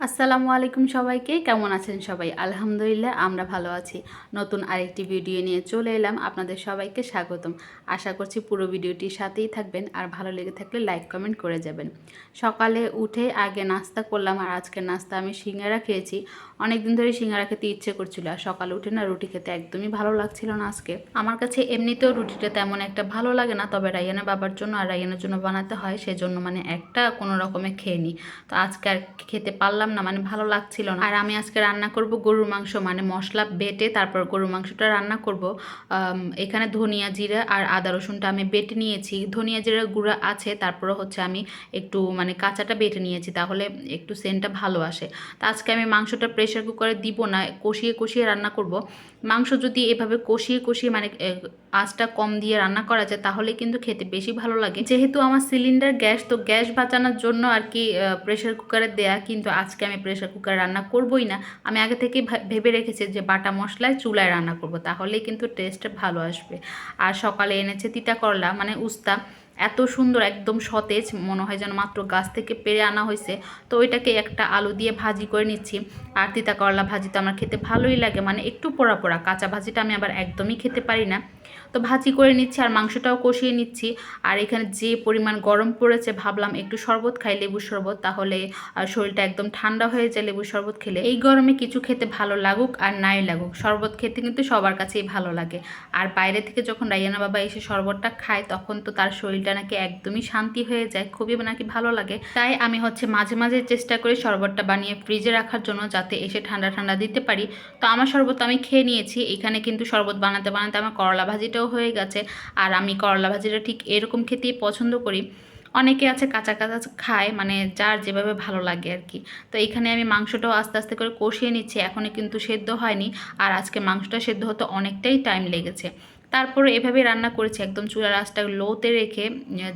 আসসালামু আলাইকুম সবাইকে, কেমন আছেন সবাই? আলহামদুলিল্লাহ আমরা ভালো আছি। নতুন আরেকটি ভিডিও নিয়ে চলে এলাম, আপনাদের সবাইকে স্বাগতম। আশা করছি পুরো ভিডিওটির সাথেই থাকবেন, আর ভালো লেগে থাকলে লাইক কমেন্ট করে যাবেন। সকালে উঠে আগে নাস্তা করলাম, আর আজকের নাস্তা আমি সিঙ্গারা খেয়েছি। অনেক দিন ধরে সিঙ্গারা খেতে ইচ্ছে করছিল, আর সকালে উঠে না রুটি খেতে একদমই ভালো লাগছিল না আজকে। আমার কাছে এমনিতেও রুটিটা তেমন একটা ভালো লাগে না, তবে রাইয়ানা বাবার জন্য আর রাইয়ানের জন্য বানাতে হয়, সেজন্য একটা কোনো রকমে খেয়ে নিই। তো আজকে আর খেতে পারলাম না, ভালো লাগছিল না। আর আমি আজকে রান্না করব গরুর মাংস, মশলা বেটে তারপর গরুর মাংসটা রান্না করব। এখানে ধনিয়া জিরা আর আদা রসুনটা আমি বেটে নিয়েছি। ধনিয়া জিরা গুঁড়া আছে, তারপরে আমি একটু কাঁচাটা বেটে নিয়েছি, তাহলে একটু সেন্টটা ভালো আসে। তো আজকে আমি মাংসটা প্রেশার কুকারে দিব না, কষিয়ে কষিয়ে রান্না করব। মাংস যদি এভাবে কষিয়ে কষিয়ে আঁচটা কম দিয়ে রান্না করা যায়, তাহলে কিন্তু খেতে বেশি ভালো লাগে। যেহেতু আমার সিলিন্ডার গ্যাস, তো গ্যাস বাঁচানোর জন্য আর কি প্রেশার কুকারে দেয়া, কিন্তু আজকে আমি প্রেশার কুকারে রান্না করবই না। আমি আগে থেকে ভেবে রেখেছি যে বাটা মশলায় চুলায় রান্না করব, তাহলেই কিন্তু টেস্টটা ভালো আসবে। আর সকালে এনেছে তিতা করলা, উস্তা, এত সুন্দর, একদম সতেজ, মনে হয় যেন মাত্র গাছ থেকে পেড়ে আনা হয়েছে। তো ওইটাকে একটা আলু দিয়ে ভাজি করে নিচ্ছি। আর তিতা করলা ভাজি তো আমার খেতে ভালোই লাগে, একটু পোড়া পোড়া, কাঁচা ভাজিটা আমি আবার একদমই খেতে পারি না। তো ভাজি করে নিচ্ছি আর মাংসটাও কষিয়ে নিচ্ছি। আর এখানে যে পরিমাণ গরম পড়েছে, ভাবলাম একটু শরবত খাই, লেবুর শরবত, তাহলে শরীরটা একদম ঠান্ডা হয়ে যায় লেবুর শরবত খেলে। এই গরমে কিছু খেতে ভালো লাগুক আর নাই লাগুক, শরবত খেতে কিন্তু সবার কাছেই ভালো লাগে। আর বাইরে থেকে যখন রাইয়ানা বাবা এসে শরবতটা খায়, তখন তো তার শরীরটা নাকি একদমই শান্তি হয়ে যায়, খুবই নাকি ভালো লাগে। তাই আমি মাঝে মাঝে চেষ্টা করি শরবতটা বানিয়ে ফ্রিজে রাখার জন্য, যাতে এসে ঠান্ডা ঠান্ডা দিতে পারি। তো আমার শরবত আমি খেয়ে নিয়েছি। এখানে কিন্তু শরবত বানাতে বানাতে আমার করলা ভাজিটাও হয়ে গেছে। আর আমি করলা ভাজিটা ঠিক এরকম খেতেই পছন্দ করি। অনেকে আছে কাঁচা কাঁচা খায়, যার যেভাবে ভালো লাগে আর কি। তো এখানে আমি মাংসটাও আস্তে আস্তে করে কষিয়ে নিচ্ছি, এখনও কিন্তু সেদ্ধ হয়নি। আর আজকে মাংসটা সেদ্ধ হতে অনেকটাই টাইম লেগেছে। তারপরে এভাবে রান্না করেছি, একদম চুলার আঁচটা লোতে রেখে।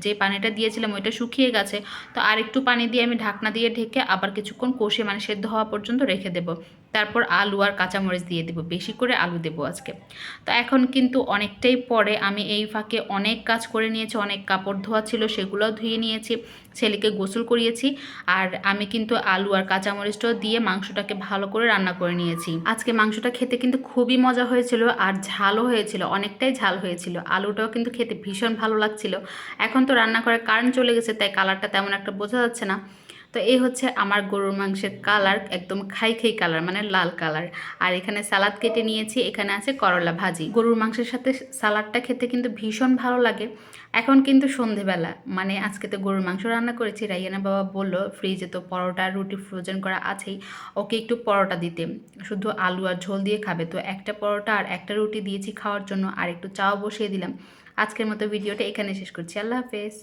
যে পানিটা দিয়েছিলাম ওইটা শুকিয়ে গেছে। তো আর একটু পানি দিয়ে আমি ঢাকনা দিয়ে ঢেকে আবার কিছুক্ষণ কষিয়ে সেদ্ধ হওয়া পর্যন্ত রেখে দেবো। তারপর আলু আর কাঁচামরিচ দিয়ে দেবো, বেশি করে আলু দেবো আজকে। তো এখন কিন্তু অনেকটাই পরে, আমি এই ফাঁকে অনেক কাজ করে নিয়েছি, অনেক কাপড় ধোয়া ছিল সেগুলোও ধুয়ে নিয়েছি, ছেলেকে গোসল করিয়েছি। আর আমি কিন্তু আলু আর কাঁচামরিচটাও দিয়ে মাংসটাকে ভালো করে রান্না করে নিয়েছি। আজকে মাংসটা খেতে কিন্তু খুবই মজা হয়েছিল, আর ঝালও হয়েছিল, অনেকটাই ঝাল হয়েছিল। আলুটাও কিন্তু খেতে ভীষণ ভালো লাগছিল। এখন তো রান্না করে কারেন্ট চলে গেছে, তাই কালারটা তেমন একটা বোঝা যাচ্ছে না। তো এই আমার গরুর মাংসের কালার, একদম খাই খাই কালার, লাল কালার। আর এখানে সালাদ কেটে নিয়েছি, এখানে আছে করলা ভাজি। গরুর মাংসের সাথে সালাদটা খেতে কিন্তু ভীষণ ভালো লাগে। এখন কিন্তু সন্ধেবেলা, আজকে তো গরুর মাংস রান্না করেছি। রাইয়ানা বাবা বললো ফ্রিজে তো পরোটা রুটি ফ্রোজেন করা আছেই, ওকে একটু পরোটা দিতে, শুধু আলু আর ঝোল দিয়ে খাবে। তো একটা পরোটা আর একটা রুটি দিয়েছি খাওয়ার জন্য, আর একটু চাও বসিয়ে দিলাম। আজকের মতো ভিডিওটা এখানে শেষ করছি। আল্লাহ হাফেজ।